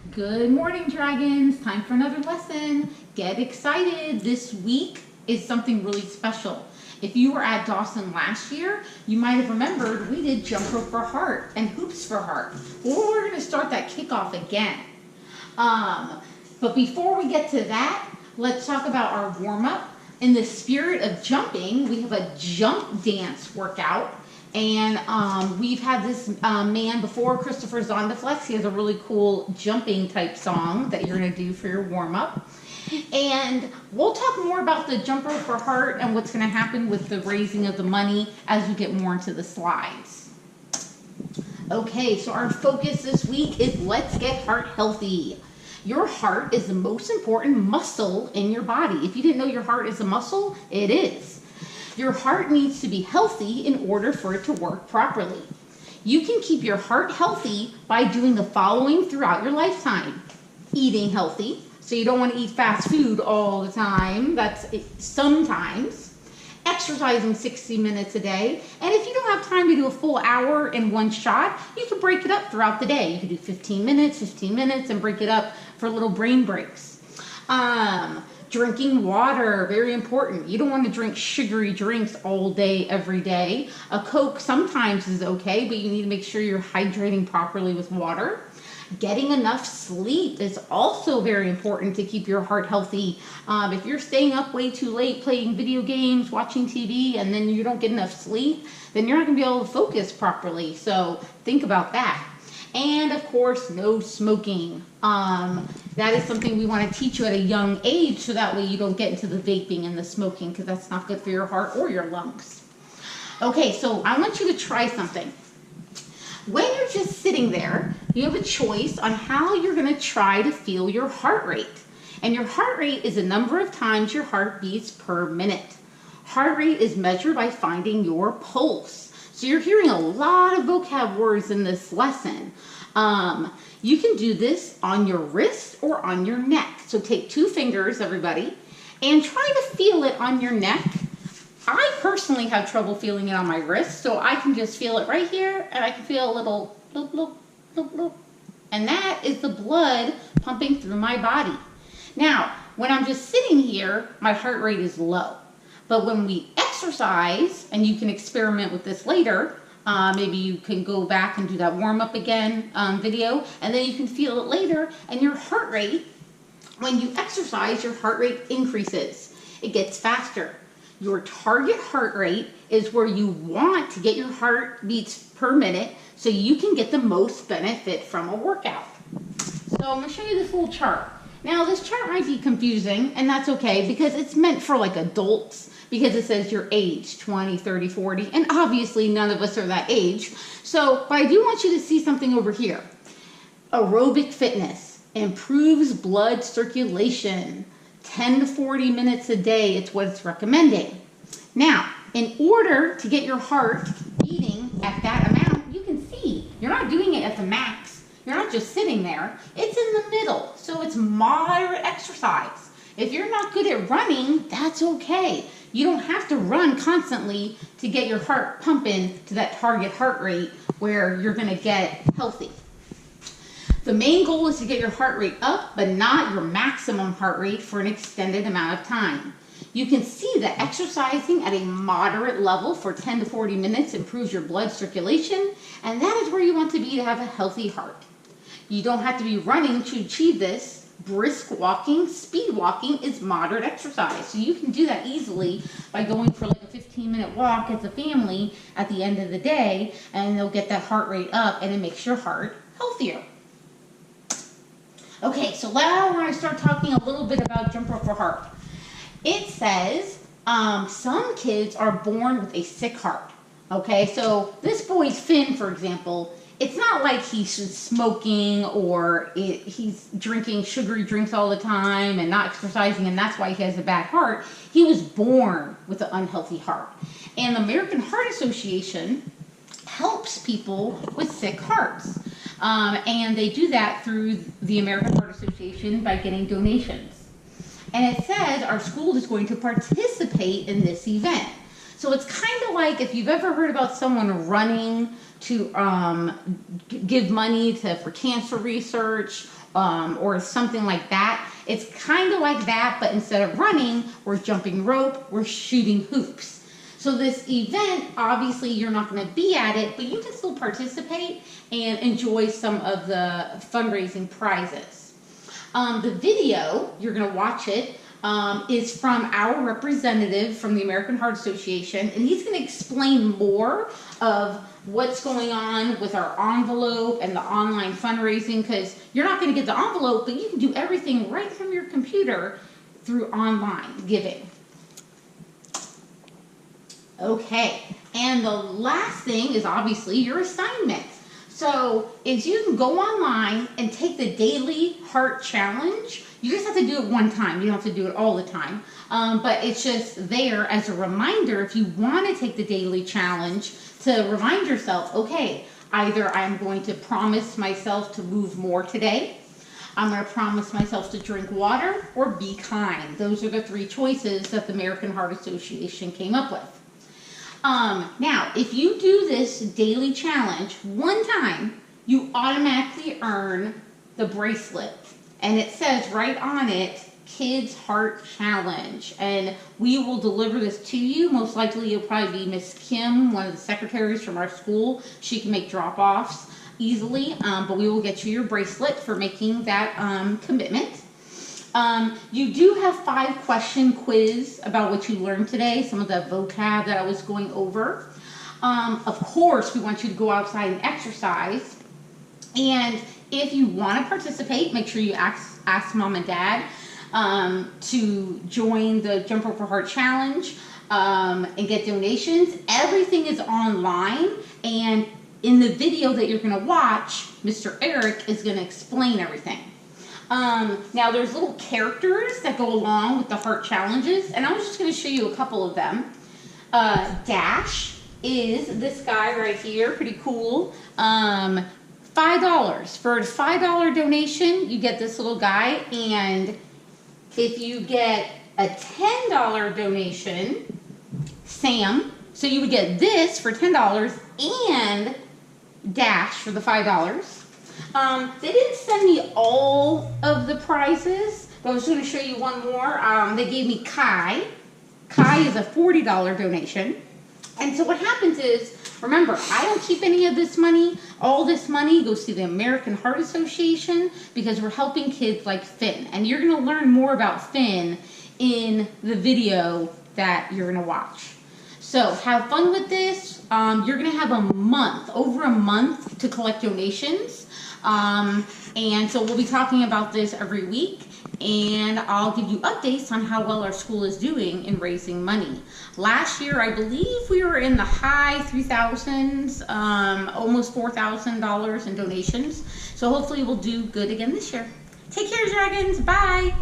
Good morning, dragons. Time for another lesson. Get excited. This week is something really special. If you were at Dawson last year, you might have remembered we did jump rope for heart and hoops for heart. Well, we're going to start that kickoff again. But before we get to that, let's talk about our warm-up. In the spirit of jumping, we have a jump dance workout. And we've had this man before, Christopher Zondaflex. He has a really cool jumping type song that you're going to do for your warm-up. And we'll talk more about the jump rope for heart and what's going to happen with the raising of the money as we get more into the slides. Okay, so our focus this week is let's get heart healthy. Your heart is the most important muscle in your body. If you didn't know your heart is a muscle, it is. Your heart needs to be healthy in order for it to work properly. You can keep your heart healthy by doing the following throughout your lifetime. Eating healthy, so you don't want to eat fast food all the time. That's it, sometimes. Exercising 60 minutes a day. And if you don't have time to do a full hour in one shot, you can break it up throughout the day. You can do 15 minutes, and break it up for little brain breaks. Drinking water, very important. You don't want to drink sugary drinks all day, every day. A Coke sometimes is okay, but you need to make sure you're hydrating properly with water. Getting enough sleep is also very important to keep your heart healthy. If you're staying up way too late playing video games, watching TV, and then you don't get enough sleep, then you're not going to be able to focus properly. So think about that. And of course, no smoking. That is something we want to teach you at a young age so that way you don't get into the vaping and the smoking because that's not good for your heart or your lungs. Okay, so I want you to try something. When you're just sitting there, you have a choice on how you're going to try to feel your heart rate. And your heart rate is the number of times your heart beats per minute. Heart rate is measured by finding your pulse. So you're hearing a lot of vocab words in this lesson. You can do this on your wrist or on your neck. So take 2 fingers, everybody, and try to feel it on your neck. I personally have trouble feeling it on my wrist, so I can just feel it right here, and I can feel a little bloop, bloop, bloop, bloop. And that is the blood pumping through my body. Now, when I'm just sitting here, my heart rate is low. But when we exercise, and you can experiment with this later, maybe you can go back and do that warm-up again video, and then you can feel it later, and your heart rate, when you exercise, your heart rate increases. It gets faster. Your target heart rate is where you want to get your heartbeats per minute so you can get the most benefit from a workout. So I'm going to show you this little chart. Now this chart might be confusing, and that's okay because it's meant for like adults because it says your age, 20, 30, 40, and obviously none of us are that age. So, but I do want you to see something over here. Aerobic fitness improves blood circulation. 10 to 40 minutes a day, it's what it's recommending. Now, in order to get your heart beating at that amount, you can see you're not doing it at the max. You're not just sitting there. It's in the middle, so it's moderate exercise. If you're not good at running, that's okay. You don't have to run constantly to get your heart pumping to that target heart rate where you're going to get healthy. The main goal is to get your heart rate up, but not your maximum heart rate for an extended amount of time. You can see that exercising at a moderate level for 10 to 40 minutes improves your blood circulation, and that is where you want to be to have a healthy heart. You don't have to be running to achieve this. Brisk walking, speed walking is moderate exercise. So you can do that easily by going for like a 15-minute walk as a family at the end of the day, and they'll get that heart rate up, and it makes your heart healthier. Okay, so now we're going to start talking a little bit about jump rope for heart. It says some kids are born with a sick heart. Okay, so this boy's Finn, for example, it's not like he's smoking or he's drinking sugary drinks all the time and not exercising, and that's why he has a bad heart. He was born with an unhealthy heart. And the American Heart Association helps people with sick hearts. And they do that through the American Heart Association by getting donations. And it says our school is going to participate in this event. So it's kind of like if you've ever heard about someone running to give money for cancer research or something like that. It's kind of like that, but instead of running, we're jumping rope, we're shooting hoops. So this event, obviously you're not going to be at it, but you can still participate and enjoy some of the fundraising prizes. The video, you're going to watch it, is from our representative from the American Heart Association, and he's going to explain more of what's going on with our envelope and the online fundraising, because you're not going to get the envelope, but you can do everything right from your computer through online giving. Okay, and the last thing is obviously your assignment. So is you can go online and take the Daily Heart Challenge. You just have to do it one time. You don't have to do it all the time. But it's just there as a reminder if you want to take the daily challenge to remind yourself, okay, either I'm going to promise myself to move more today, I'm going to promise myself to drink water, or be kind. Those are the three choices that the American Heart Association came up with. Now, if you do this daily challenge one time, you automatically earn the bracelet. And it says right on it, Kids Heart Challenge. And we will deliver this to you. Most likely it'll probably be Miss Kim, one of the secretaries from our school. She can make drop-offs easily, but we will get you your bracelet for making that commitment. You do have 5-question quiz about what you learned today, some of the vocab that I was going over. Of course, we want you to go outside and exercise. And if you want to participate, make sure you ask Mom and Dad to join the Jump Rope for Heart Challenge and get donations. Everything is online, and in the video that you're going to watch, Mr. Eric is going to explain everything. Now there's little characters that go along with the heart challenges, and I was just going to show you a couple of them. Dash is this guy right here, pretty cool. $5. For a $5 donation, you get this little guy, and if you get a $10 donation, Sam, so you would get this for $10 and Dash for the $5. They didn't send me all of the prizes, but I was going to show you one more. They gave me Kai. Kai is a $40 donation. And so what happens is, remember, I don't keep any of this money. All this money goes to the American Heart Association because we're helping kids like Finn. And you're going to learn more about Finn in the video that you're going to watch. So have fun with this. You're going to have a month, over a month, to collect donations. And so we'll be talking about this every week, and I'll give you updates on how well our school is doing in raising money. Last year, I believe we were in the high 3,000s, almost $4,000 in donations. So hopefully we'll do good again this year. Take care, Dragons. Bye.